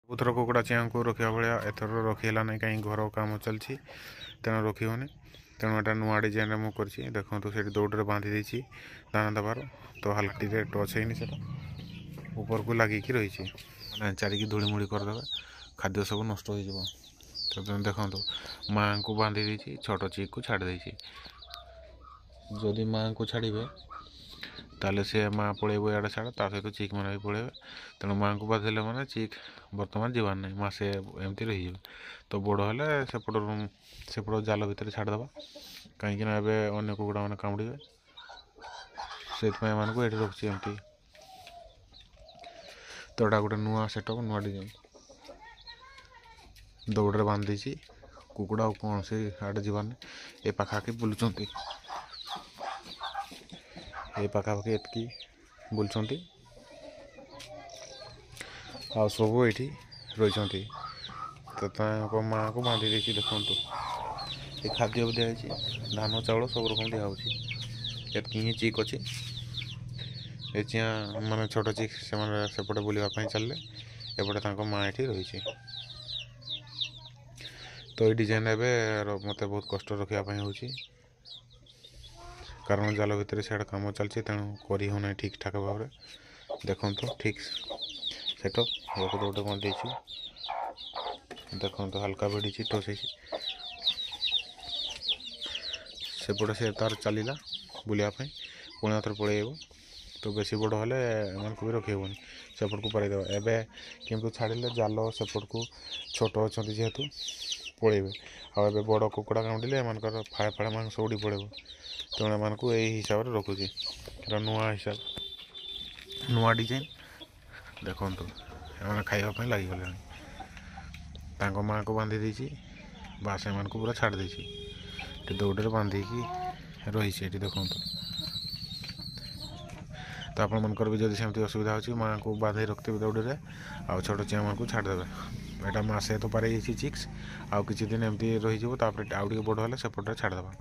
ସବୁଥର କୁକୁଡ଼ା ଚିଆଁକୁ ରଖିବା ଭଳିଆ ଏଥର ରଖିହେଲା ନାହିଁ, କାହିଁକି ଘର କାମ ଚାଲିଛି, ତେଣୁ ରଖିବନି। ତେଣୁ ଏଇଟା ନୂଆ ଡିଜାଇନ୍ରେ ମୁଁ କରିଛି। ଦେଖନ୍ତୁ ସେଇଠି ଦୌଡ଼ିରେ ବାନ୍ଧି ଦେଇଛି ଦାନା ଦେବାର, ତ ହାଲକାଟିରେ ଟଚ୍ ହେଇନି, ସେଇଟା ଉପରକୁ ଲାଗିକି ରହିଛି। ମାନେ ଚାରିକି ଧୂଳିମୂଳି କରିଦେବେ, ଖାଦ୍ୟ ସବୁ ନଷ୍ଟ ହୋଇଯିବ। ତ ତେଣୁ ଦେଖନ୍ତୁ ମାଆଙ୍କୁ ବାନ୍ଧି ଦେଇଛି, ଛୋଟ ଚିକ୍କୁ ଛାଡ଼ି ଦେଇଛି। ଯଦି ମାଆଙ୍କୁ ଛାଡ଼ିବେ ତାହେଲେ ସେ ମାଆ ପଳେଇବ ଇଆଡ଼େ ସିଆଡ଼େ, ତା ସହିତ ଚିକ୍ ମାନେ ବି ପଳେଇବେ। ତେଣୁ ମାଆଙ୍କୁ ବାନ୍ଧିଲେ ମାନେ ଚିକ୍ ବର୍ତ୍ତମାନ ଯିବାର ନାହିଁ, ମାସେ ଏମିତି ରହିଯିବେ। ତ ବଡ଼ ହେଲେ ସେପଟ ଜାଲ ଭିତରେ ଛାଡ଼ିଦେବା, କାହିଁକିନା ଏବେ ଅନ୍ୟ କୁକୁଡ଼ାମାନେ କାମୁଡ଼ିବେ। ସେଇଥିପାଇଁ ଏମାନଙ୍କୁ ଏଠି ରଖୁଛି ଏମିତି। ତ ଏଇଟା ଗୋଟେ ନୂଆ ସେଟଅପ୍, ନୂଆ ଡିଜାଇନ୍। ଦୌଡ଼ରେ ବାନ୍ଧି ଦେଇଛି, କୁକୁଡ଼ା ଆଉ କୌଣସି ଆଡ଼େ ଯିବାର ନାହିଁ। ଏ ପାଖାପାଖି ବୁଲୁଛନ୍ତି, ଏ ପାଖାପାଖି ଏତିକି ବୁଲୁଛନ୍ତି, ଆଉ ସବୁ ଏଇଠି ରହିଛନ୍ତି। ତ ତାଙ୍କ ମାଆକୁ ବାନ୍ଧି ଦେଇଛି। ଦେଖନ୍ତୁ ଏ ଖାଦ୍ୟ ବି ଦିଆହେଇଛି, ଧାନ ଚାଉଳ ସବୁ ରକମ ଦିଆହେଉଛି। ଏତିକି ହିଁ ଚିକ୍ ଅଛି। ଏ ଚିଆଁ ମାନେ ଛୋଟ ଚିକ୍ ସେମାନେ ସେପଟେ ବୁଲିବା ପାଇଁ ଚାଲିଲେ, ଏପଟେ ତାଙ୍କ ମାଆ ଏଠି ରହିଛି। ତ ଏଇ ଡିଜାଇନ୍ ଏବେ ମୋତେ ବହୁତ କଷ୍ଟ ରଖିବା ପାଇଁ ହେଉଛି, କାରଣ ଜାଲ ଭିତରେ ସିଆଡ଼େ କାମ ଚାଲିଛି, ତେଣୁ କରି ହେଉନାହିଁ ଠିକ୍ ଠାକ୍ ଭାବରେ। ଦେଖନ୍ତୁ ଠିକ୍ ସେଟଅପ୍ ଗୋଟେ ବାନ୍ଧିଦେଇଛୁ। ଦେଖନ୍ତୁ ହାଲକା ଭିଡ଼ିଛି, ଟଚ୍ ହେଇଛି। ସେପଟେ ସେ ତାର ଚାଲିଲା ବୁଲିବା ପାଇଁ, ପୁଣି ଆଉଥରେ ପଳେଇବ। ତ ବେଶୀ ବଡ଼ ହେଲେ ଏମାନଙ୍କୁ ବି ରଖିହେବନି, ସେପଟକୁ ପଳେଇଦେବା। ଏବେ କିନ୍ତୁ ଛାଡ଼ିଲେ ଜାଲ ସେପଟକୁ ଛୋଟ ଅଛନ୍ତି ଯେହେତୁ ପଳେଇବେ। ଆଉ ଏବେ ବଡ଼ କୁକୁଡ଼ା କାମୁଡ଼ିଲେ ଏମାନଙ୍କର ଫାଳେ ଫାଳେ ମାଂସ ଉଡ଼ି ପଳେଇବ। ତେଣୁ ଏମାନଙ୍କୁ ଏଇ ହିସାବରେ ରଖୁଛି। ଏଟା ନୂଆ ହିସାବ, ନୂଆ ଡିଜାଇନ୍। ଦେଖନ୍ତୁ ଏମାନେ ଖାଇବା ପାଇଁ ଲାଗିଗଲେଣି। ତାଙ୍କ ମାଆକୁ ବାନ୍ଧି ଦେଇଛି, ବାସ୍ ଏମାନଙ୍କୁ ପୁରା ଛାଡ଼ି ଦେଇଛି। ଏଠି ଦୌଡ଼ରେ ବାନ୍ଧିକି ରହିଛି ଏଠି, ଦେଖନ୍ତୁ। ତ ଆପଣମାନଙ୍କର ବି ଯଦି ସେମିତି ଅସୁବିଧା ହେଉଛି, ମାଆଙ୍କୁ ବାନ୍ଧି ରଖିଥିବେ ଦୌଡ଼ିରେ, ଆଉ ଛୋଟ ଚିଆଁମାନଙ୍କୁ ଛାଡ଼ିଦେବେ। ଏଇଟା ମାସେ ତ ପାରି ଯାଇଛି ଚିକ୍ସ, ଆଉ କିଛି ଦିନ ଏମିତି ରହିଯିବ, ତାପରେ ଆଉ ଟିକେ ବଡ଼ ହେଲେ ସେପଟରେ ଛାଡ଼ିଦେବା।